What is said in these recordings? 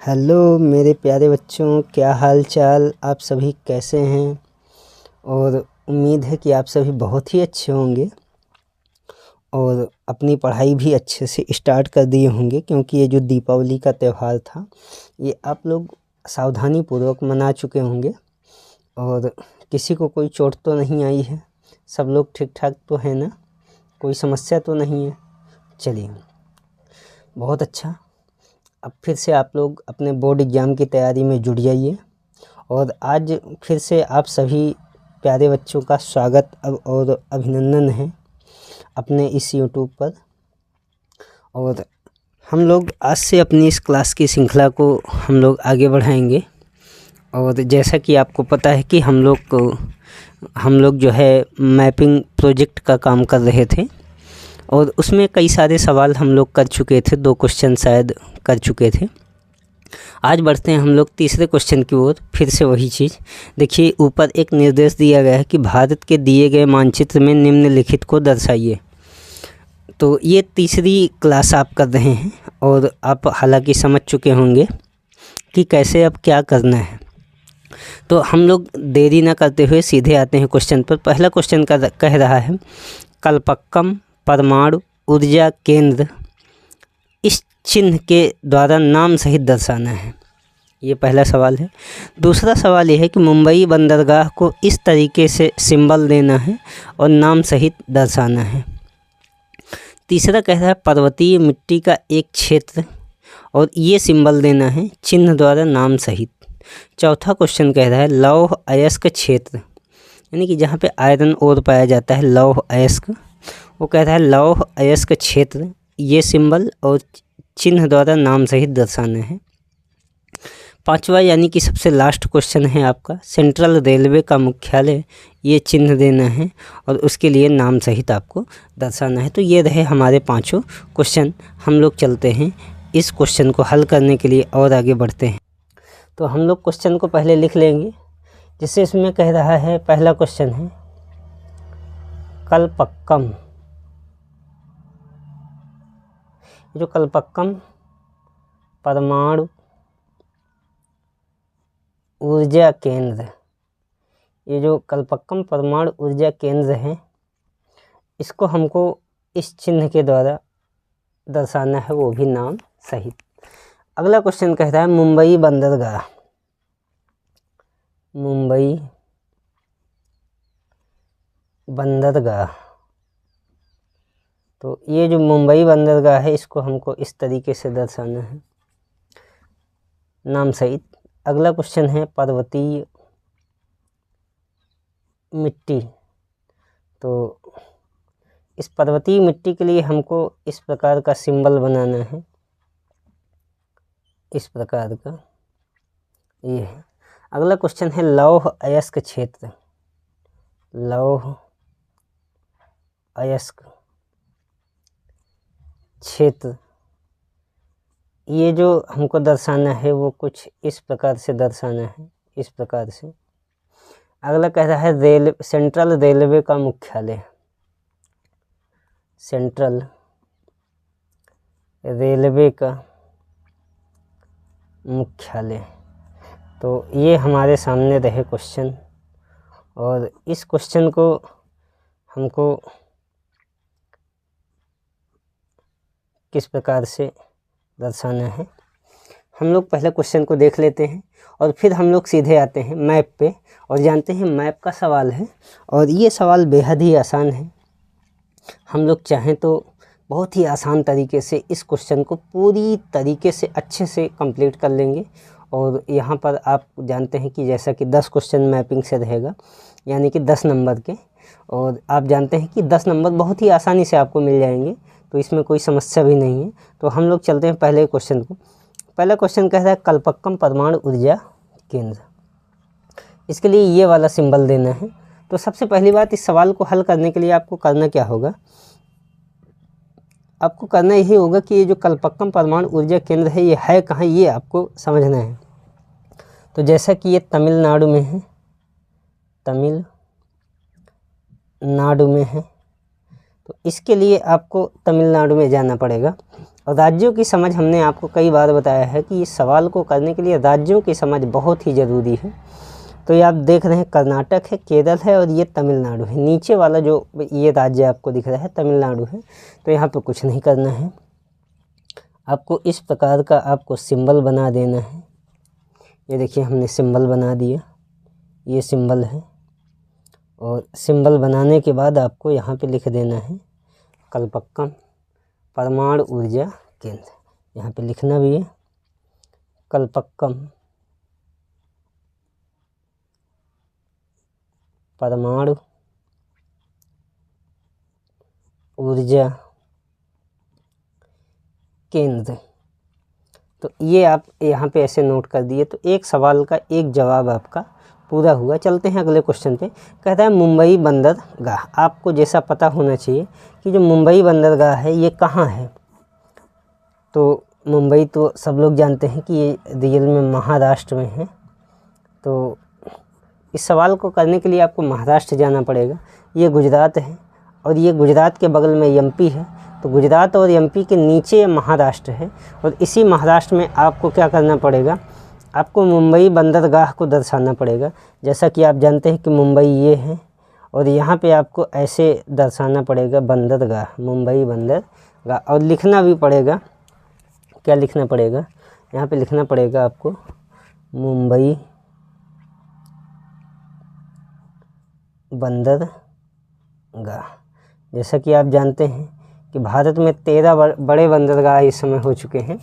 Hello मेरे प्यारे बच्चों, क्या हाल चाल। आप सभी कैसे हैं? और उम्मीद है कि आप सभी बहुत ही अच्छे होंगे और अपनी पढ़ाई भी अच्छे से स्टार्ट कर दिए होंगे, क्योंकि ये जो दीपावली का त्यौहार था ये आप लोग सावधानी पूर्वक मना चुके होंगे और किसी को कोई चोट तो नहीं आई है। सब लोग ठीक ठाक तो है ना? कोई समस्या तो नहीं है? चलिए, बहुत अच्छा। अब फिर से आप लोग अपने बोर्ड एग्ज़ाम की तैयारी में जुट जाइए। और आज फिर से आप सभी प्यारे बच्चों का स्वागत और अभिनंदन है अपने इस यूट्यूब पर। और हम लोग आज से अपनी इस क्लास की श्रृंखला को हम लोग आगे बढ़ाएंगे। और जैसा कि आपको पता है कि हम लोग जो है मैपिंग प्रोजेक्ट का काम कर रहे थे और उसमें कई सारे सवाल हम लोग कर चुके थे, 2 क्वेश्चन शायद कर चुके थे। आज बढ़ते हैं हम लोग तीसरे क्वेश्चन की ओर। फिर से वही चीज़ देखिए, ऊपर एक निर्देश दिया गया है कि भारत के दिए गए मानचित्र में निम्नलिखित को दर्शाइए। तो ये तीसरी क्लास आप कर रहे हैं और आप हालांकि समझ चुके होंगे कि कैसे अब क्या करना है। तो हम लोग देरी ना करते हुए सीधे आते हैं क्वेश्चन पर। पहला क्वेश्चन कह रहा है कल्पक्कम परमाणु ऊर्जा केंद्र इस चिन्ह के द्वारा नाम सहित दर्शाना है। ये पहला सवाल है। दूसरा सवाल ये है कि मुंबई बंदरगाह को इस तरीके से सिंबल देना है और नाम सहित दर्शाना है। तीसरा कह रहा है पर्वतीय मिट्टी का एक क्षेत्र और ये सिंबल देना है चिन्ह द्वारा नाम सहित। चौथा क्वेश्चन कह रहा है लौह अयस्क क्षेत्र, यानी कि जहाँ पे आयरन ओर पाया जाता है लौह अयस्क, वो कह रहा है लौह अयस्क क्षेत्र, ये सिंबल और चिन्ह द्वारा नाम सहित दर्शाना है। पांचवा यानी कि सबसे लास्ट क्वेश्चन है आपका सेंट्रल रेलवे का मुख्यालय, ये चिन्ह देना है और उसके लिए नाम सहित आपको दर्शाना है। तो ये रहे हमारे 5 क्वेश्चन। हम लोग चलते हैं इस क्वेश्चन को हल करने के लिए और आगे बढ़ते हैं। तो हम लोग क्वेश्चन को पहले लिख लेंगे। जिससे इसमें कह रहा है, पहला क्वेश्चन है कल्पक्कम। जो कल्पक्कम परमाणु ऊर्जा केंद्र, ये जो कल्पक्कम परमाणु ऊर्जा केंद्र है, इसको हमको इस चिन्ह के द्वारा दर्शाना है, वो भी नाम सहित। अगला क्वेश्चन कहता है मुंबई बंदरगाह। मुंबई बंदरगाह, तो ये जो मुंबई बंदरगाह है इसको हमको इस तरीके से दर्शाना है नाम सहित। अगला क्वेश्चन है पर्वतीय मिट्टी। तो इस पर्वतीय मिट्टी के लिए हमको इस प्रकार का सिंबल बनाना है, इस प्रकार का ये है। अगला क्वेश्चन है लौह अयस्क क्षेत्र। लौह अयस्क क्षेत्र, ये जो हमको दर्शाना है वो कुछ इस प्रकार से दर्शाना है, इस प्रकार से। अगला कह रहा है सेंट्रल रेलवे का मुख्यालय। सेंट्रल रेलवे का मुख्यालय, तो ये हमारे सामने रहे क्वेश्चन। और इस क्वेश्चन को हमको किस प्रकार से दर्शाना है, हम लोग पहले क्वेश्चन को देख लेते हैं और फिर हम लोग सीधे आते हैं मैप पे और जानते हैं मैप का सवाल है। और ये सवाल बेहद ही आसान है। हम लोग चाहें तो बहुत ही आसान तरीके से इस क्वेश्चन को पूरी तरीके से अच्छे से कंप्लीट कर लेंगे। और यहाँ पर आप जानते हैं कि जैसा कि 10 क्वेश्चन मैपिंग से रहेगा, यानी कि 10 नंबर के, और आप जानते हैं कि 10 नंबर बहुत ही आसानी से आपको मिल जाएंगे, तो इसमें कोई समस्या भी नहीं है। तो हम लोग चलते हैं पहले क्वेश्चन को। पहला क्वेश्चन कह रहा है कल्पक्कम परमाणु ऊर्जा केंद्र, इसके लिए ये वाला सिंबल देना है। तो सबसे पहली बात, इस सवाल को हल करने के लिए आपको करना क्या होगा, आपको करना यही होगा कि ये जो कल्पक्कम परमाणु ऊर्जा केंद्र है ये है कहाँ, ये आपको समझना है। तो जैसा कि ये तमिलनाडु में है, तमिलनाडु में है, तो इसके लिए आपको तमिलनाडु में जाना पड़ेगा। और राज्यों की समझ हमने आपको कई बार बताया है कि इस सवाल को करने के लिए राज्यों की समझ बहुत ही ज़रूरी है। तो ये आप देख रहे हैं कर्नाटक है, केरल है और ये तमिलनाडु है। नीचे वाला जो ये राज्य आपको दिख रहा है तमिलनाडु है। तो यहाँ पे कुछ नहीं करना है, आपको इस प्रकार का आपको सिंबल बना देना है। ये देखिए हमने सिंबल बना दिया, ये सिंबल है। और सिंबल बनाने के बाद आपको यहाँ पे लिख देना है कल्पक्कम परमाणु ऊर्जा केंद्र। यहाँ पे लिखना भी है कल्पक्कम परमाणु ऊर्जा केंद्र। तो ये आप यहाँ पे ऐसे नोट कर दिए। तो एक सवाल का एक जवाब आपका पूरा हुआ। चलते हैं अगले क्वेश्चन पे। कहता है मुंबई बंदरगाह। आपको जैसा पता होना चाहिए कि जो मुंबई बंदरगाह है ये कहाँ है। तो मुंबई तो सब लोग जानते हैं कि ये रियल में महाराष्ट्र में है। तो इस सवाल को करने के लिए आपको महाराष्ट्र जाना पड़ेगा। ये गुजरात है और ये गुजरात के बगल में एमपी है। तो गुजरात और एमपी के नीचे महाराष्ट्र है और इसी महाराष्ट्र में आपको क्या करना पड़ेगा, आपको मुंबई बंदरगाह को दर्शाना पड़ेगा। जैसा कि आप जानते हैं कि मुंबई ये है और यहाँ पे आपको ऐसे दर्शाना पड़ेगा बंदरगाह, मुंबई बंदरगाह। और लिखना भी पड़ेगा, क्या लिखना पड़ेगा, यहाँ पे लिखना पड़ेगा आपको मुंबई बंदरगाह। जैसा कि आप जानते हैं कि भारत में 13 बड़े बंदरगाह इस समय हो चुके हैं।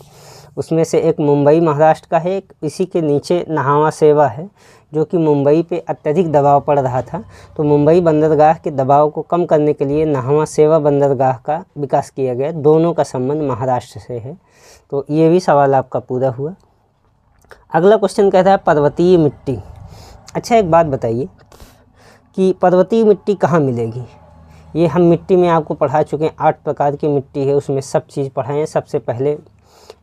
उसमें से एक मुंबई महाराष्ट्र का है, एक इसी के नीचे नहावा सेवा है जो कि मुंबई पे अत्यधिक दबाव पड़ रहा था। तो मुंबई बंदरगाह के दबाव को कम करने के लिए नहावा सेवा बंदरगाह का विकास किया गया। दोनों का संबंध महाराष्ट्र से है। तो ये भी सवाल आपका पूरा हुआ। अगला क्वेश्चन कहता है पर्वतीय मिट्टी। अच्छा एक बात बताइए कि पर्वतीय मिट्टी कहाँ मिलेगी। ये हम मिट्टी में आपको पढ़ा चुके हैं, 8 प्रकार की मिट्टी है, उसमें सब चीज़ पढ़ाए हैं। सबसे पहले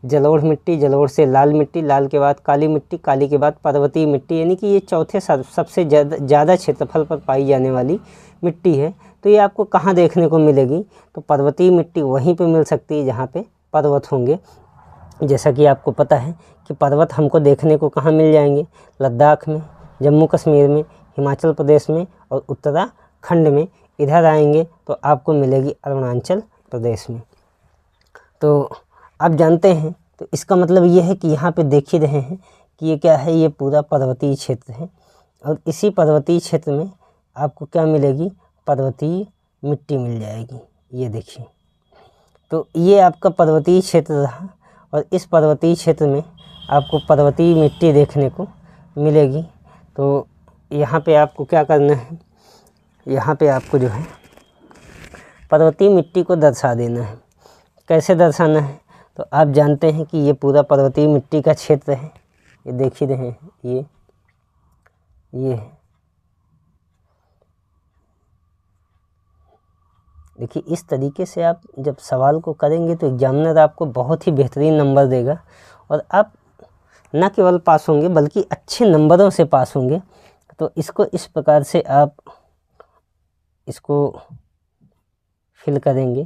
जलोढ़ मिट्टी, जलोढ़ से लाल मिट्टी, लाल के बाद काली मिट्टी, काली के बाद पर्वतीय मिट्टी, यानी कि ये चौथे सबसे ज़्यादा क्षेत्रफल पर पाई जाने वाली मिट्टी है। तो ये आपको कहाँ देखने को मिलेगी, तो पर्वतीय मिट्टी वहीं पे मिल सकती है जहाँ पे पर्वत होंगे। जैसा कि आपको पता है कि पर्वत हमको देखने को कहाँ मिल जाएंगे, लद्दाख में, जम्मू कश्मीर में, हिमाचल प्रदेश में और उत्तराखंड में। इधर आएंगे तो आपको मिलेगी अरुणाचल प्रदेश में। तो आप जानते हैं, तो इसका मतलब ये है कि यहाँ पे देख ही रहे हैं कि ये क्या है, ये पूरा पर्वतीय क्षेत्र है। और इसी पर्वतीय क्षेत्र में आपको क्या मिलेगी, पर्वतीय मिट्टी मिल जाएगी। ये देखिए, तो ये आपका पर्वतीय क्षेत्र रहा और इस पर्वतीय क्षेत्र में आपको पर्वतीय मिट्टी देखने को मिलेगी। तो यहाँ पे आपको क्या करना है, यहाँ पे आपको जो है पर्वतीय मिट्टी को दर्शा देना है। कैसे दर्शाना है, तो आप जानते हैं कि ये पूरा पर्वतीय मिट्टी का क्षेत्र है। ये देख ही रहे हैं, ये है। देखिए इस तरीके से आप जब सवाल को करेंगे तो एग्जामिनर आपको बहुत ही बेहतरीन नंबर देगा और आप न केवल पास होंगे बल्कि अच्छे नंबरों से पास होंगे। तो इसको इस प्रकार से आप इसको फिल करेंगे,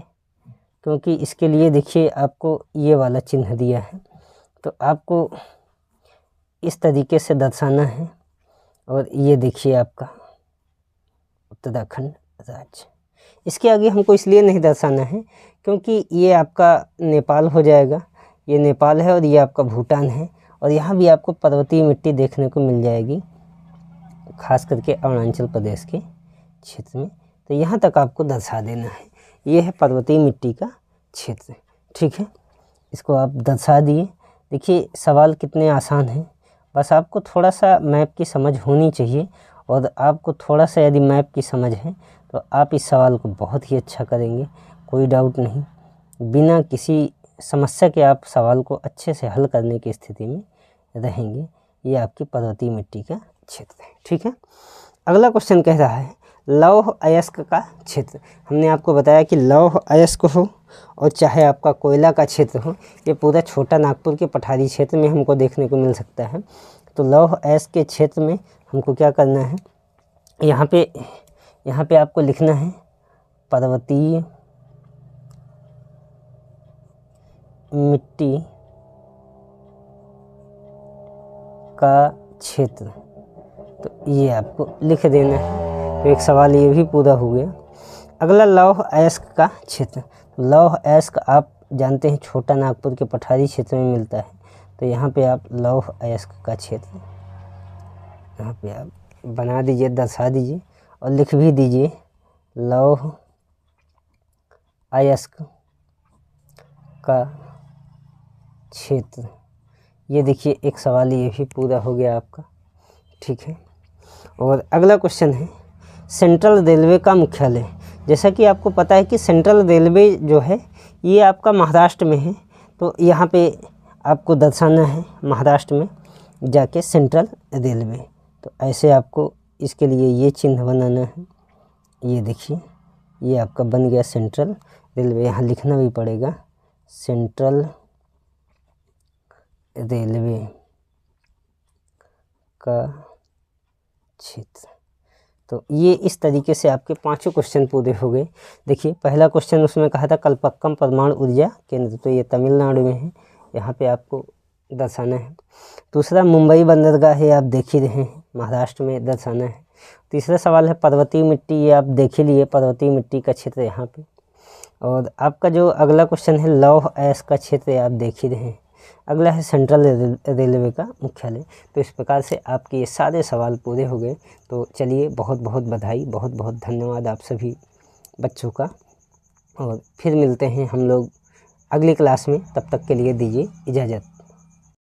क्योंकि इसके लिए देखिए आपको ये वाला चिन्ह दिया है। तो आपको इस तरीके से दर्शाना है। और ये देखिए आपका उत्तराखंड राज्य। इसके आगे हमको इसलिए नहीं दर्शाना है क्योंकि ये आपका नेपाल हो जाएगा, ये नेपाल है और ये आपका भूटान है। और यहाँ भी आपको पर्वतीय मिट्टी देखने को मिल जाएगी, खास करके अरुणाचल प्रदेश के क्षेत्र में। तो यहाँ तक आपको दर्शा देना है। ये है पर्वतीय मिट्टी का क्षेत्र, ठीक है। इसको आप दर्शा दिए। देखिए सवाल कितने आसान हैं, बस आपको थोड़ा सा मैप की समझ होनी चाहिए। और आपको थोड़ा सा यदि मैप की समझ है तो आप इस सवाल को बहुत ही अच्छा करेंगे, कोई डाउट नहीं। बिना किसी समस्या के आप सवाल को अच्छे से हल करने की स्थिति में रहेंगे। ये आपकी पर्वतीय मिट्टी का क्षेत्र है, ठीक है। अगला क्वेश्चन कह रहा है लौह अयस्क का क्षेत्र। हमने आपको बताया कि लौह अयस्क हो और चाहे आपका कोयला का क्षेत्र हो, ये पूरा छोटा नागपुर के पठारी क्षेत्र में हमको देखने को मिल सकता है। तो लौह अयस्क के क्षेत्र में हमको क्या करना है, यहाँ पे आपको लिखना है पर्वतीय मिट्टी का क्षेत्र, तो ये आपको लिख देना है। तो एक सवाल ये भी पूरा हो गया। अगला लौह अयस्क का क्षेत्र। लौह अयस्क आप जानते हैं छोटा नागपुर के पठारी क्षेत्र में मिलता है। तो यहाँ पे आप लौह अयस्क का क्षेत्र यहाँ पे आप बना दीजिए, दर्शा दीजिए और लिख भी दीजिए लौह अयस्क का क्षेत्र। ये देखिए एक सवाल ये भी पूरा हो गया आपका, ठीक है। और अगला क्वेश्चन है सेंट्रल रेलवे का मुख्यालय। जैसा कि आपको पता है कि सेंट्रल रेलवे जो है ये आपका महाराष्ट्र में है, तो यहाँ पे आपको दर्शाना है महाराष्ट्र में जाके सेंट्रल रेलवे। तो ऐसे आपको इसके लिए ये चिन्ह बनाना है। ये देखिए ये आपका बन गया सेंट्रल रेलवे, यहाँ लिखना भी पड़ेगा सेंट्रल रेलवे का क्षेत्र। तो ये इस तरीके से आपके पांचों क्वेश्चन पूरे हो गए। देखिए पहला क्वेश्चन उसमें कहा था कल्पक्कम परमाणु ऊर्जा केंद्र, तो ये तमिलनाडु में है, यहाँ पे आपको दर्शाना है। दूसरा मुंबई बंदरगाह है, आप देख ही रहे हैं, महाराष्ट्र में दर्शाना है। तीसरा सवाल है पर्वतीय मिट्टी, ये आप देख ही लिए पर्वतीय मिट्टी का क्षेत्र यहाँ पे। और आपका जो अगला क्वेश्चन है लौह अयस्क का क्षेत्र, आप देख ही रहे हैं। अगला है सेंट्रल रेलवे का मुख्यालय। तो इस प्रकार से आपके ये सारे सवाल पूरे हो गए। तो चलिए बहुत बहुत बधाई, बहुत बहुत धन्यवाद आप सभी बच्चों का। और फिर मिलते हैं हम लोग अगली क्लास में, तब तक के लिए दीजिए इजाज़त।